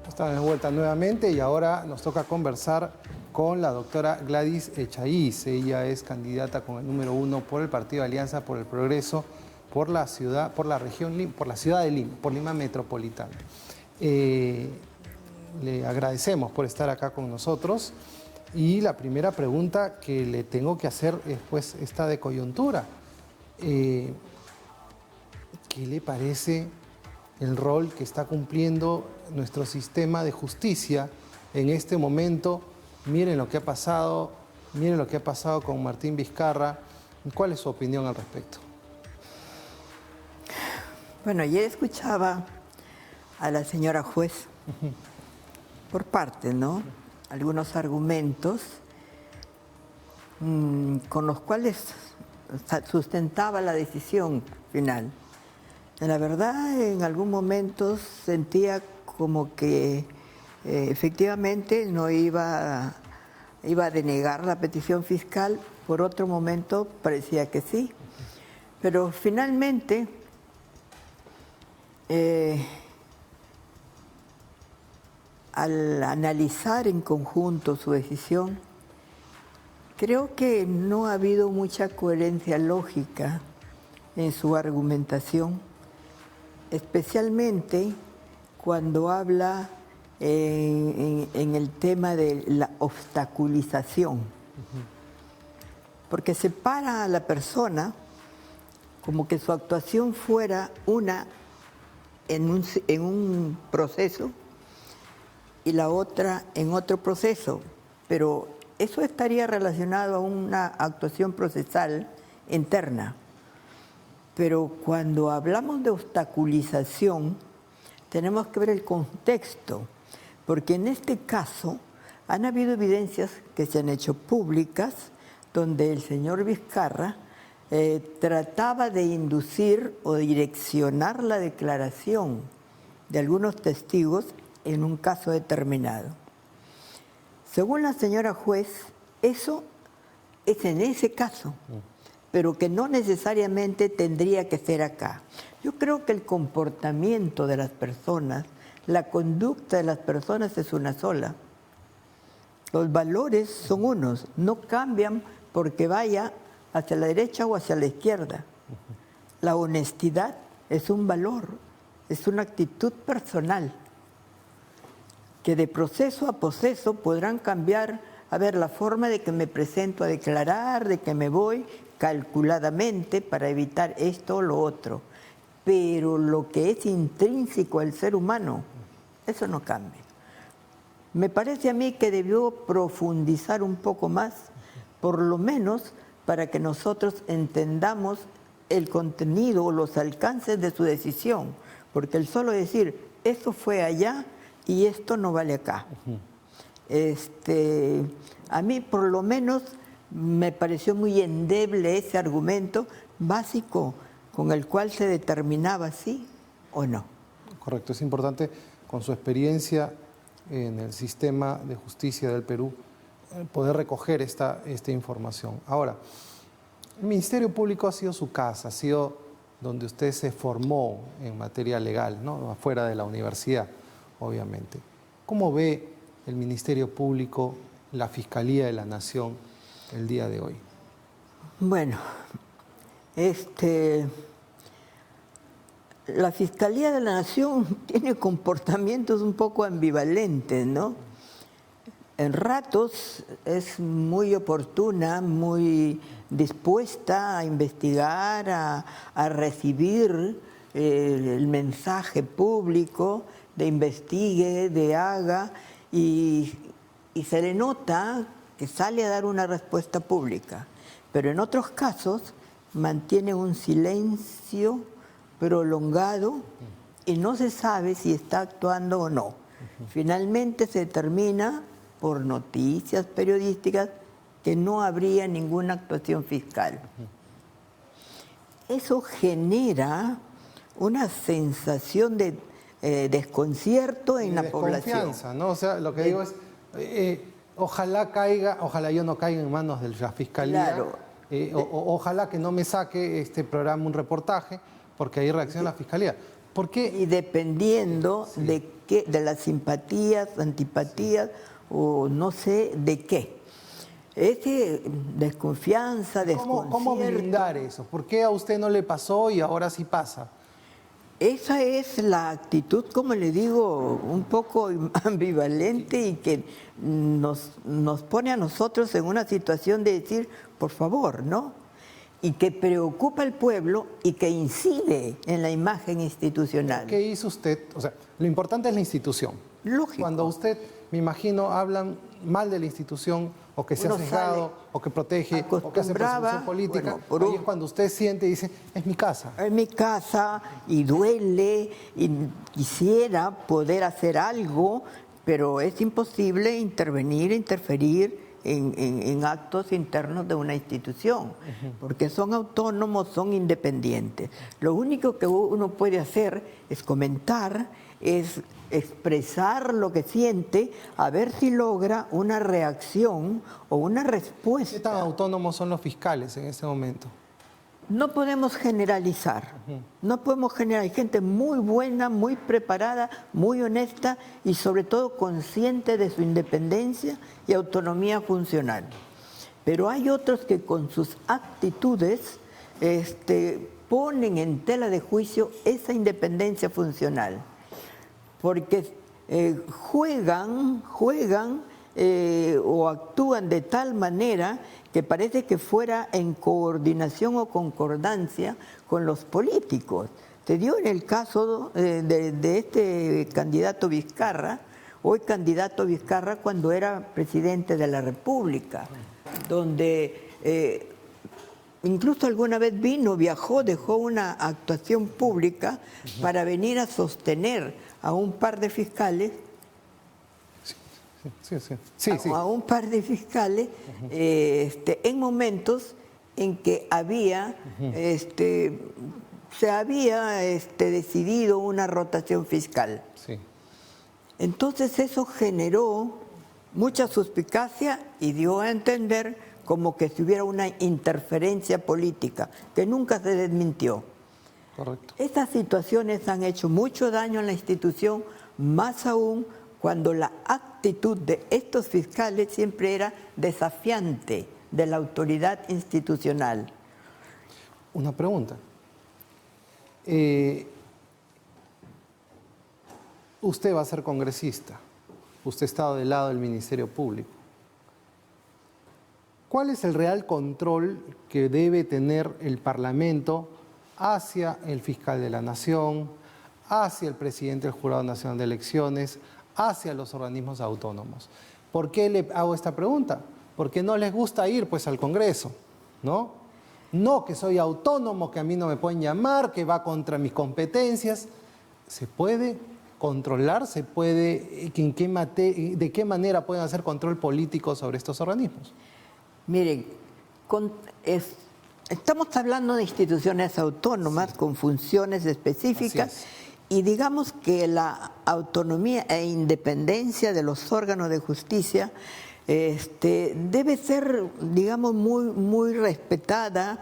Estamos de vuelta nuevamente y ahora nos toca conversar con la doctora Gladys Echaíz. Ella es candidata con el número 1 por el Partido Alianza por el Progreso por la ciudad, por la región, por la ciudad de Lima, por Lima Metropolitana. Le agradecemos por estar acá con nosotros y la primera pregunta que le tengo que hacer es pues esta de coyuntura. ¿Qué le parece el rol que está cumpliendo nuestro sistema de justicia en este momento? Miren lo que ha pasado, miren lo que ha pasado con Martín Vizcarra. ¿Cuál es su opinión al respecto? Bueno, ayer escuchaba a la señora juez por parte, ¿no? Algunos argumentos con los cuales sustentaba la decisión final. La verdad, en algún momento sentía como que efectivamente no iba a denegar la petición fiscal, por otro momento parecía que sí. Pero finalmente, al analizar en conjunto su decisión, creo que no ha habido mucha coherencia lógica en su argumentación, especialmente cuando habla en el tema de la obstaculización, porque separa a la persona como que su actuación fuera una en un proceso y la otra en otro proceso, pero eso estaría relacionado a una actuación procesal interna. Pero cuando hablamos de obstaculización, tenemos que ver el contexto, porque en este caso han habido evidencias que se han hecho públicas donde el señor Vizcarra trataba de inducir o direccionar la declaración de algunos testigos en un caso determinado. Según la señora juez, eso es en ese caso, pero que no necesariamente tendría que ser acá. Yo creo que el comportamiento de las personas, la conducta de las personas es una sola. Los valores son unos, no cambian porque vaya hacia la derecha o hacia la izquierda. La honestidad es un valor, es una actitud personal, que de proceso a proceso podrán cambiar, a ver, la forma de que me presento a declarar, de que me voy calculadamente para evitar esto o lo otro. Pero lo que es intrínseco al ser humano, eso no cambia. Me parece a mí que debió profundizar un poco más, por lo menos para que nosotros entendamos el contenido o los alcances de su decisión, porque el solo decir, esto fue allá y esto no vale acá. A mí por lo menos me pareció muy endeble ese argumento básico con el cual se determinaba sí o no. Correcto, es importante, con su experiencia en el sistema de justicia del Perú, poder recoger esta información. Ahora, el Ministerio Público ha sido su casa, ha sido donde usted se formó en materia legal, ¿no? Afuera de la universidad, obviamente. ¿Cómo ve el Ministerio Público, la Fiscalía de la Nación el día de hoy? Bueno, la Fiscalía de la Nación tiene comportamientos un poco ambivalentes, ¿no? En ratos es muy oportuna, muy dispuesta a investigar, a recibir el mensaje público de investigue, de haga, y se le nota que sale a dar una respuesta pública. Pero en otros casos mantiene un silencio prolongado y no se sabe si está actuando o no. Finalmente se determina por noticias periodísticas que no habría ninguna actuación fiscal. Eso genera una sensación de desconcierto en la población. Desconfianza, ¿no? O sea, lo que digo es, ojalá yo no caiga en manos de la Fiscalía, Claro. Ojalá que no me saque este programa un reportaje, porque ahí reacciona la Fiscalía. ¿Por qué? Y dependiendo de las simpatías, antipatías o no sé de qué. Ese desconfianza, desconcierto. ¿Cómo blindar eso? ¿Por qué a usted no le pasó y ahora sí pasa? Esa es la actitud, como le digo, un poco ambivalente y que nos pone a nosotros en una situación de decir, por favor, ¿no? Y que preocupa al pueblo y que incide en la imagen institucional. ¿Qué hizo usted? O sea, lo importante es la institución. Lógico. Cuando usted, me imagino, hablan mal de la institución, o que se ha sesgado, o que protege, o que hace persecución política, ahí es cuando usted siente y dice, es mi casa. Es mi casa y duele y quisiera poder hacer algo, pero es imposible interferir en actos internos de una institución, porque son autónomos, son independientes. Lo único que uno puede hacer es comentar, es expresar lo que siente, a ver si logra una reacción o una respuesta. ¿Qué tan autónomos son los fiscales en este momento? No podemos generalizar, no podemos generalizar. Hay gente muy buena, muy preparada, muy honesta y sobre todo consciente de su independencia y autonomía funcional. Pero hay otros que con sus actitudes ponen en tela de juicio esa independencia funcional. Porque juegan o actúan de tal manera que parece que fuera en coordinación o concordancia con los políticos. Se dio en el caso de este candidato Vizcarra, hoy candidato Vizcarra cuando era presidente de la República, donde incluso alguna vez viajó, dejó una actuación pública para venir a sostener a un par de fiscales, a un par de fiscales en momentos en que se había decidido una rotación fiscal. Sí. Entonces eso generó mucha suspicacia y dio a entender como que si hubiera una interferencia política, que nunca se desmintió. Correcto. Estas situaciones han hecho mucho daño a la institución, más aún cuando la actitud de estos fiscales siempre era desafiante de la autoridad institucional. Una pregunta. Usted va a ser congresista, usted ha estado del lado del Ministerio Público. ¿Cuál es el real control que debe tener el Parlamento hacia el fiscal de la Nación, hacia el presidente del Jurado Nacional de Elecciones, hacia los organismos autónomos? ¿Por qué le hago esta pregunta? Porque no les gusta ir pues al Congreso, ¿no? No, que soy autónomo, que a mí no me pueden llamar, que va contra mis competencias. ¿Se puede controlar? ¿Se puede, de qué manera pueden hacer control político sobre estos organismos? Miren, estamos hablando de instituciones autónomas con funciones específicas y digamos que la autonomía e independencia de los órganos de justicia debe ser, digamos, muy respetada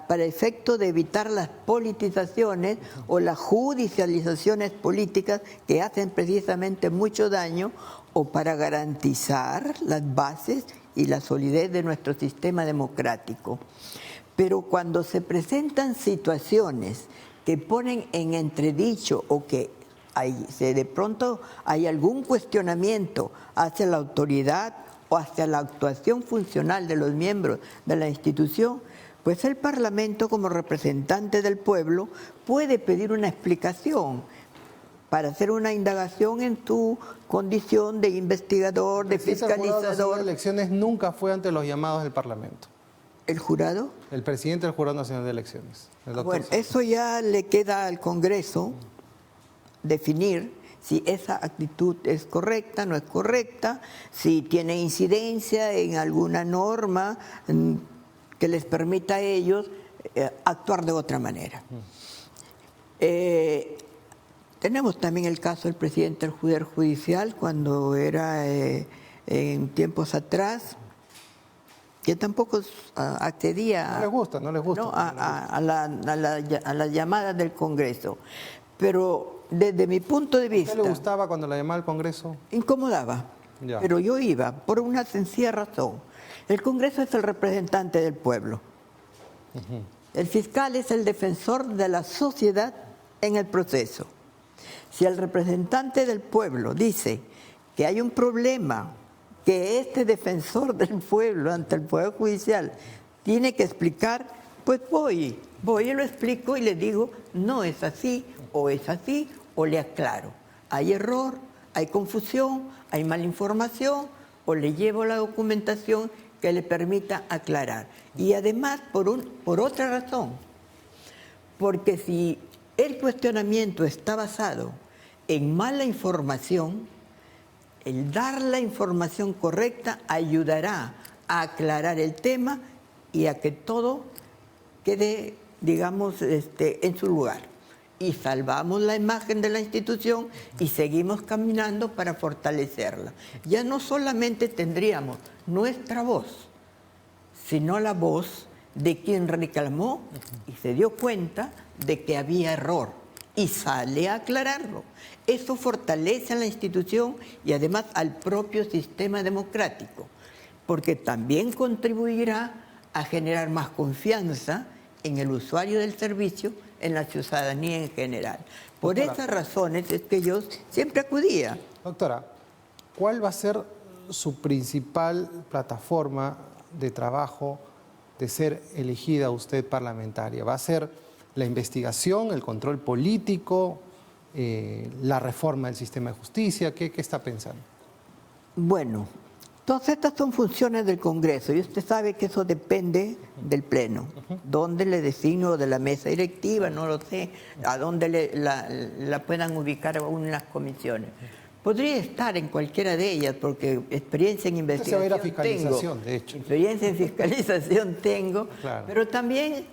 para efecto de evitar las politizaciones o las judicializaciones políticas que hacen precisamente mucho daño, o para garantizar las bases y la solidez de nuestro sistema democrático. Pero cuando se presentan situaciones que ponen en entredicho o que de pronto hay algún cuestionamiento hacia la autoridad o hacia la actuación funcional de los miembros de la institución, pues el Parlamento, como representante del pueblo, puede pedir una explicación para hacer una indagación en tu condición de investigador, de fiscalizador. El Jurado Nacional de Elecciones nunca fue ante los llamados del Parlamento. ¿El jurado? El presidente del Jurado Nacional de Elecciones. Bueno, eso ya le queda al Congreso definir si esa actitud es correcta, no es correcta, si tiene incidencia en alguna norma que les permita a ellos actuar de otra manera. Tenemos también el caso del presidente del Poder Judicial, cuando era en tiempos atrás, que tampoco accedía No les gusta, no les gusta. ¿no? a las llamadas del Congreso. Pero desde mi punto de ¿A vista... usted le gustaba cuando la llamaba al Congreso? Incomodaba, Ya. pero yo iba por una sencilla razón. El Congreso es el representante del pueblo. El fiscal es el defensor de la sociedad en el proceso. Si el representante del pueblo dice que hay un problema, que este defensor del pueblo ante el Poder Judicial tiene que explicar, pues voy y lo explico y le digo, no es así, o le aclaro. Hay error, hay confusión, hay mala información, o le llevo la documentación que le permita aclarar. Y además, por otra razón, porque si el cuestionamiento está basado en mala información, el dar la información correcta ayudará a aclarar el tema y a que todo quede, digamos, en su lugar. Y salvamos la imagen de la institución y seguimos caminando para fortalecerla. Ya no solamente tendríamos nuestra voz, sino la voz de quien reclamó y se dio cuenta de que había error y sale a aclararlo. Eso fortalece a la institución y además al propio sistema democrático, porque también contribuirá a generar más confianza en el usuario del servicio, en la ciudadanía en general. Por Doctora, esas razones es que yo siempre acudía. Doctora, ¿cuál va a ser su principal plataforma de trabajo de ser elegida usted parlamentaria? ¿Va a ser la investigación, el control político, la reforma del sistema de justicia? ¿Qué está pensando? Bueno, todas estas son funciones del Congreso y usted sabe que eso depende del Pleno. ¿Dónde le designo de la mesa directiva? No lo sé. ¿A dónde la puedan ubicar aún en las comisiones? Podría estar en cualquiera de ellas porque experiencia en investigación se va a ir a fiscalización, tengo. de hecho. Experiencia en fiscalización tengo, Claro. pero también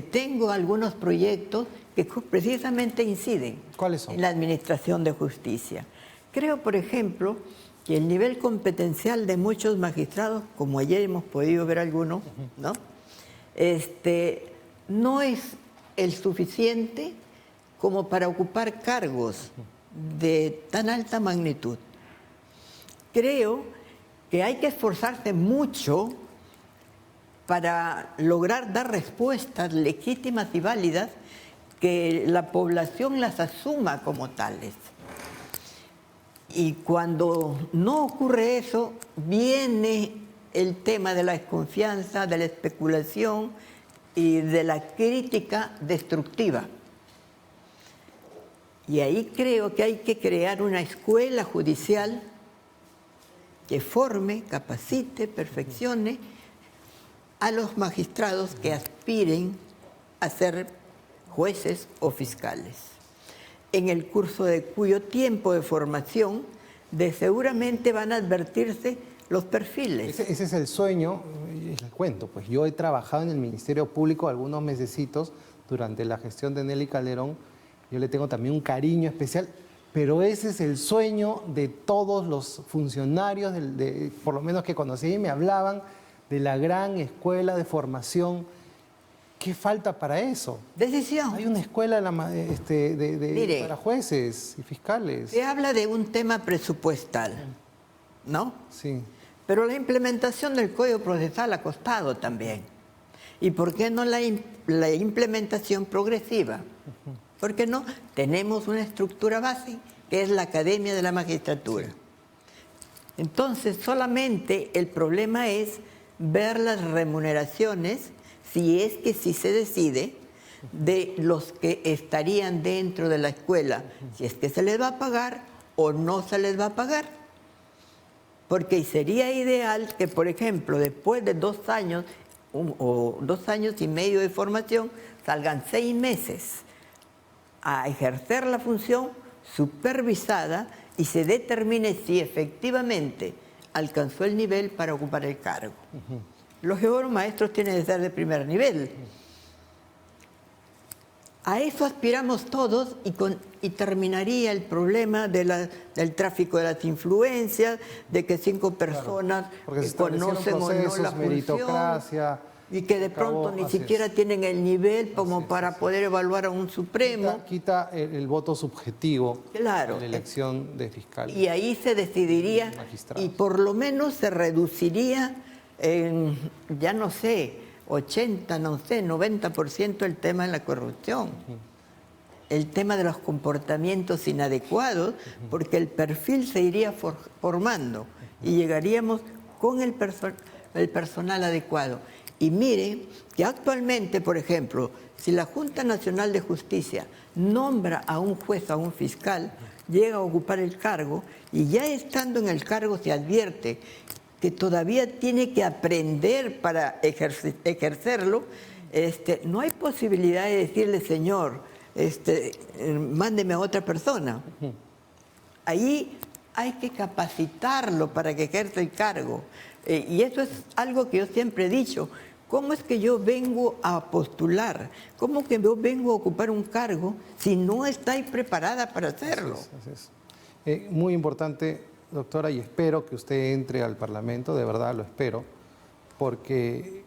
tengo algunos proyectos que precisamente inciden ¿Cuáles son? en la administración de justicia. Creo, por ejemplo, que el nivel competencial de muchos magistrados, como ayer hemos podido ver algunos, ¿no? No es el suficiente como para ocupar cargos de tan alta magnitud. Creo que hay que esforzarse mucho para lograr dar respuestas legítimas y válidas que la población las asuma como tales. Y cuando no ocurre eso, viene el tema de la desconfianza, de la especulación y de la crítica destructiva. Y ahí creo que hay que crear una escuela judicial que forme, capacite, perfeccione a los magistrados que aspiren a ser jueces o fiscales, en el curso de cuyo tiempo de formación seguramente van a advertirse los perfiles. Ese es el sueño, y les cuento, pues yo he trabajado en el Ministerio Público algunos mesecitos durante la gestión de Nelly Calderón. Yo le tengo también un cariño especial, pero ese es el sueño de todos los funcionarios, por lo menos que conocí y me hablaban de la gran escuela de formación. ¿Qué falta para eso? Decisión. Hay una escuela Mire, para jueces y fiscales. se habla de un tema presupuestal, ¿no? Sí. Pero la implementación del Código Procesal ha costado también. ¿Y por qué no la implementación progresiva? ¿Por qué no? Tenemos una estructura base que es la Academia de la Magistratura. Entonces, solamente el problema es ver las remuneraciones, si es que sí se decide, de los que estarían dentro de la escuela, si es que se les va a pagar o no se les va a pagar. Porque sería ideal que, por ejemplo, después de 2 años o 2 años y medio de formación, salgan 6 meses a ejercer la función supervisada y se determine si efectivamente alcanzó el nivel para ocupar el cargo. Los maestros tienen que ser de primer nivel. A eso aspiramos todos y terminaría el problema del tráfico de las influencias, de que 5 personas conocen o no la función y que de pronto ni siquiera tienen el nivel como para poder evaluar a un Supremo. Quita el voto subjetivo en la elección de fiscal. Y ahí se decidiría y por lo menos se reduciría en, ya no sé, 80, no sé, 90% el tema de la corrupción. El tema de los comportamientos inadecuados, porque el perfil se iría formando y llegaríamos con el personal adecuado. Y mire que actualmente, por ejemplo, si la Junta Nacional de Justicia nombra a un juez, a un fiscal, llega a ocupar el cargo y ya estando en el cargo se advierte que todavía tiene que aprender para ejercerlo, no hay posibilidad de decirle, señor, mándeme a otra persona. Ahí hay que capacitarlo para que ejerza el cargo. Y eso es algo que yo siempre he dicho. ¿Cómo es que yo vengo a postular? ¿Cómo que yo vengo a ocupar un cargo si no estoy preparada para hacerlo? Así es. Muy importante, doctora, y espero que usted entre al Parlamento, de verdad lo espero, porque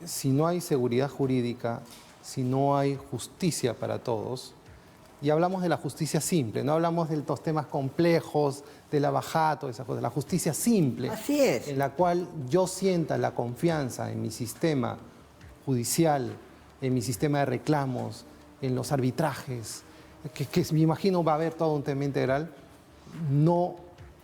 si no hay seguridad jurídica, si no hay justicia para todos, y hablamos de la justicia simple, no hablamos de los temas complejos, de la bajada, esas cosas, la justicia simple. Así es. En la cual yo sienta la confianza en mi sistema judicial, en mi sistema de reclamos, en los arbitrajes, que me imagino va a haber todo un tema integral, no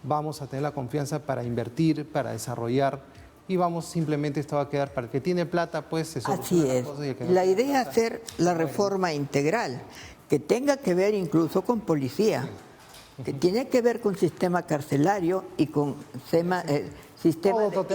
vamos a tener la confianza para invertir, para desarrollar, y vamos simplemente, esto va a quedar para el que tiene plata, pues se soluciona. Así es. Las cosas y el que no La tiene idea es plata, hacer la reforma integral, que tenga que ver incluso con policía, que tiene que ver con sistema carcelario y con sistema de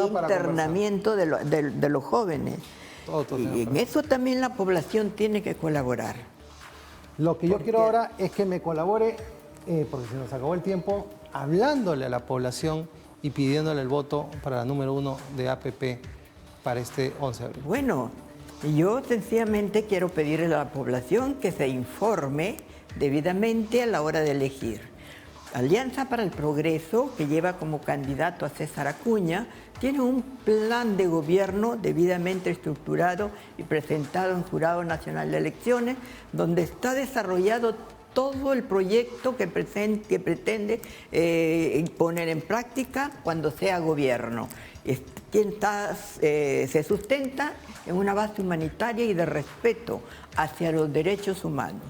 internamiento de los jóvenes. Y en eso también la población tiene que colaborar. Lo que yo quiero ahora es que me colabore, porque se nos acabó el tiempo, hablándole a la población y pidiéndole el voto para la número 1 de APP para este 11 de abril. Bueno, yo sencillamente quiero pedirle a la población que se informe debidamente a la hora de elegir. Alianza para el Progreso, que lleva como candidato a César Acuña, tiene un plan de gobierno debidamente estructurado y presentado en Jurado Nacional de Elecciones, donde está desarrollado todo el proyecto que pretende poner en práctica cuando sea gobierno. Se sustenta en una base humanitaria y de respeto hacia los derechos humanos.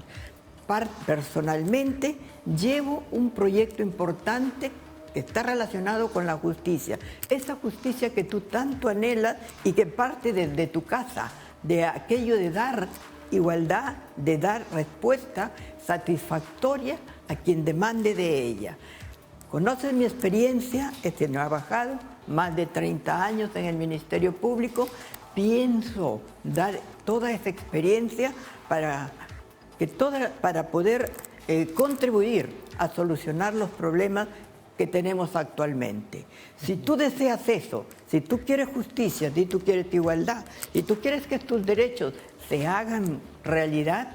Personalmente llevo un proyecto importante que está relacionado con la justicia. Esa justicia que tú tanto anhelas y que parte desde tu casa, de aquello de dar igualdad, de dar respuesta satisfactoria a quien demande de ella. Conoces mi experiencia, he trabajado más de 30 años en el Ministerio Público. Pienso dar toda esa experiencia para poder contribuir a solucionar los problemas que tenemos actualmente. Si tú deseas eso, si tú quieres justicia, si tú quieres igualdad, si tú quieres que tus derechos se hagan realidad,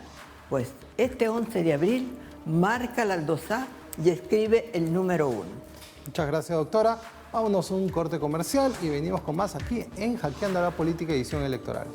pues este 11 de abril marca la aldosá y escribe el número 1. Muchas gracias, doctora. Vámonos a un corte comercial y venimos con más aquí en Hackeando la Política, edición electoral.